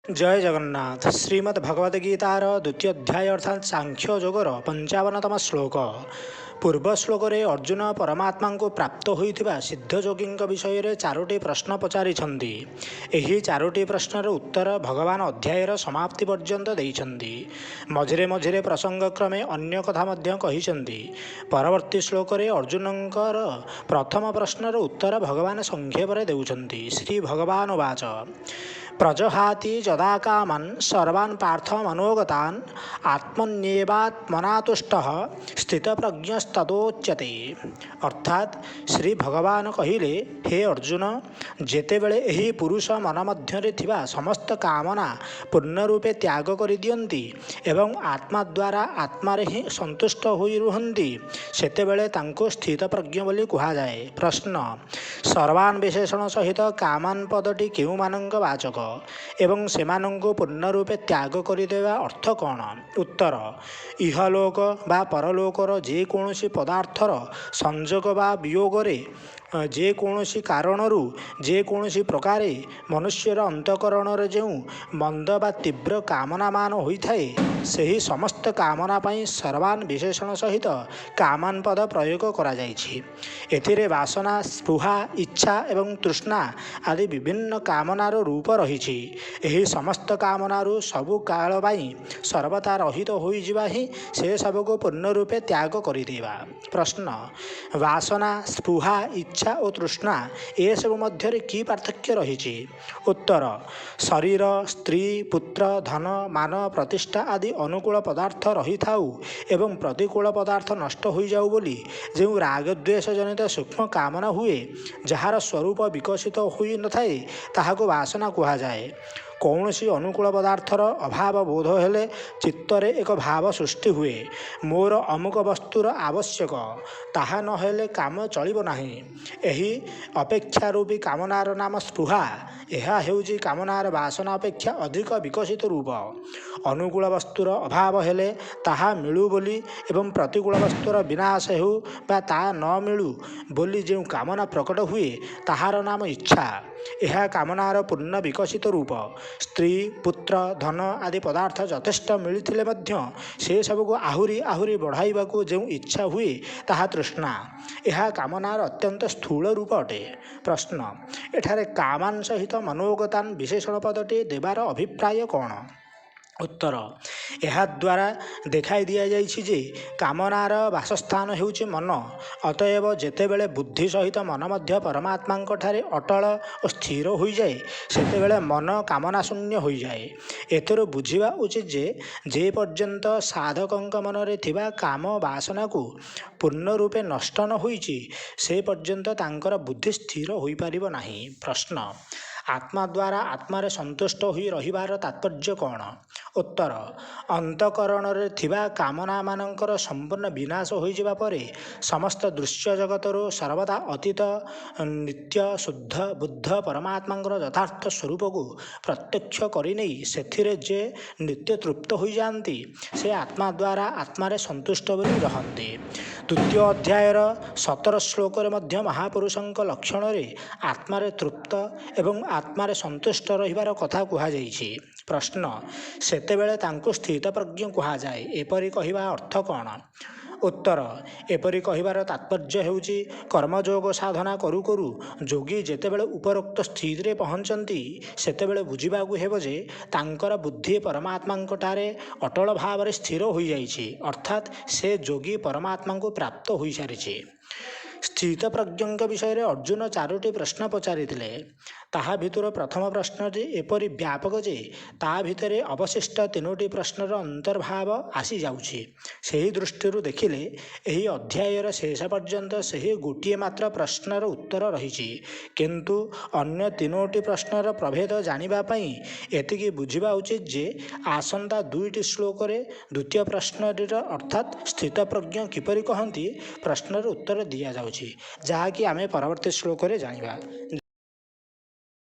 जय जगन्नाथ। श्रीमद्भगवद्गीतार द्वितीय अध्याय अर्थात सांख्य जोगर 55तम श्लोक। पूर्व श्लोक रे अर्जुन परमात्मा को प्राप्त होइथिबा सिद्धयोगी विषय रे चारोटी प्रश्न पचारिछन्ति। एही चारोटी प्रश्नर उत्तर भगवान अध्यायर समाप्ति पर्यंत देइछन्ति। मझिरे मझिरे प्रसंग क्रमे अन्य कथा मध्य कहिछन्ति। परवर्ती श्लोक रे अर्जुनंकर प्रथम प्रश्नर उत्तर भगवान संक्षेप रे देउछन्ति। श्री भगवान उवाच प्रजहाति जदा कामन् सर्वान् पार्थ मनोगतान् आत्मन्येवात्मना तुष्टः स्थितप्रज्ञस्ततोच्यते। अर्थात श्री भगवान कहिले, हे अर्जुन, जेतेबेले एही पुरुष मन मध्यरे थिबा समस्त कामना पूर्ण रूपे त्याग करि दियन्ति एवं आत्मा द्वारा आत्मारे ही संतुष्ट होई रुहन्ति, सेतेबेले तांको स्थितप्रज्ञ बोली कुहा जाए। प्रश्न, सर्वान् विशेषण सहित कामान पदटी केउ मानक वाचक एवं सेमानंको पूर्ण रूपे त्याग करिदेवा अर्थ कौन? उत्तर, इहलोक बा परलोकर जेकोसी पदार्थर संजोग बा वियोगरे जेकोसी कारणरू जेकोसी प्रकारे मनुष्यर अंतकरणर जो मंद बा तीव्र कामना मान होइथाए, सेही समस्त कामना पाई सर्वान विशेषण सहित कामान पद प्रयोग करा जाइछि। एथिरे वासना, स्पृहा, इच्छा एवं तृष्णा आदि विभिन्न कामनार रूप रहिछि। एही समस्त कामनारू सबु काल पाई सर्वथा रहित होई जिबा ही से सबको पूर्ण रूपे त्याग करिदेवा। प्रश्न, वासना, स्पृहा, इच्छा और तृष्णा ए सब मध्य की पार्थक्य रही? उत्तर, शरीर, स्त्री, पुत्र, धन, मान, प्रतिष्ठा आदि अनुकूल पदार्थ रही थाउ एवं प्रतिकूल पदार्थ नष्ट हो जाऊ बोली जो रागद्वेष जनित सूक्ष्म कामना हुए, जार स्वरूप विकसित होई न थाए, ताहाको वासना कुहा जाए। कौनसी अनुकूल पदार्थर अभाव बोध हेले चित्तरे एक भाव सृष्टि हुए, मोर अमुक वस्तुर आवश्यक, ताहा न हेले काम चलिब नाही। एही अपेक्षारूपी कामनार नाम स्पृहा। यह हेउची कामनार वासना अपेक्षा अधिक विकसित रूप। अनुकूल वस्तुर अभाव हेले ताहा मिलू बोली एवं प्रतिकूल वस्तुर विनाश हेउ बा ता न मिलू बोली जो कामना प्रकट हुए, ताहार नाम इच्छा। यह कामनार पूर्ण विकसित रूप। स्त्री, पुत्र, धन आदि पदार्थ यथेष्ट मिलथिले मध्य से सबको आहुरी आहुरी बढ़ाइबाकू जो इच्छा हुए, ताहा तृष्णा। यह कामनार अत्यंत स्थूल रूप अटे। प्रश्न, एठारे कामान सहित मनोगतान विशेषण पदटी देवार अभिप्राय कौन? उत्तर, यह द्वारा देखाई दिया जाइछि जे कामनार वासस्थान हेउछि मन। अतएव जेतेबेले बुद्धि सहित मन मध्य परमात्मा ठारे अटल और स्थिर हो जाए, सेतेबेले मन कामना शून्य हो जाए। एथरो बुझिबा उचित जे पर्यंत साधकंक मनरे थिबा काम वासना को पूर्ण रूपे नष्ट न होइछि, से पर्यंत तांकर बुद्धि स्थिर होई पारिबो नाही। प्रश्न, आत्मा द्वारा आत्मारे संतुष्ट होई रहिबार तात्पर्य कौन? उत्तर, अंतकरण रे थिबा कामना मानकर संपूर्ण विनाश हो जिबा परे समस्त दृश्य जगतर सर्वदा अतीत नित्य शुद्ध बुद्ध परमात्मा यथार्थ स्वरूप को प्रत्यक्ष करिनै सेथिरे जे नित्य तृप्त हो जाती, से आत्मा द्वारा आत्मारे संतुष्ट बोली रहन्ते। द्वितीय अध्यायर 17 श्लोक मध्य महापुरुषंक लक्षण रे आत्मारे तृप्त एवं आत्मारे संतुष्ट रहिबार कथा कुहा जाइछि। प्रश्न, सेतेबेले तांको स्थित प्रज्ञ कुहा जाए, एपरि कहिबा अर्थ कौन? उत्तर, एपरि कहिबार तात्पर्य हेउछि कर्मयोग साधना करू करू जोगी जेतेबेले उपरोक्त स्थितिरे पहुँचନ୍ତି, सेतेबेले बुझिबाकू हेब जे तांकर बुद्धि परमात्मा ठारे अटल भाव स्थिर हो जाइछि, अर्थात से जोगी परमात्मा को प्राप्त हो सारिछि। स्थित प्रज्ञ विषय में अर्जुन चारोटी प्रश्न पचारि ताहा भितर प्रथम प्रश्नटी एपरि व्यापक जे ता भितरे अवशिष्ट तीनोटी प्रश्नर अंतर्भाव आसी जाउछि। सेही दृष्टिरू देखिले एही अध्यायर शेष पर्यंत सेही गोटिए मात्र प्रश्नर उत्तर रहिछि, किंतु अन्य तीनोटी प्रश्नर प्रभेद जानिबा पई एतिकी बुझिबा उचित जे आसंता दुईटी श्लोक रे द्वितीय प्रश्नटीर अर्थात स्थित प्रज्ञ किपरि कहंती प्रश्नर उत्तर दिया जाउछि, जहाँकि आमे परवर्ती श्लोक रे जानिबा।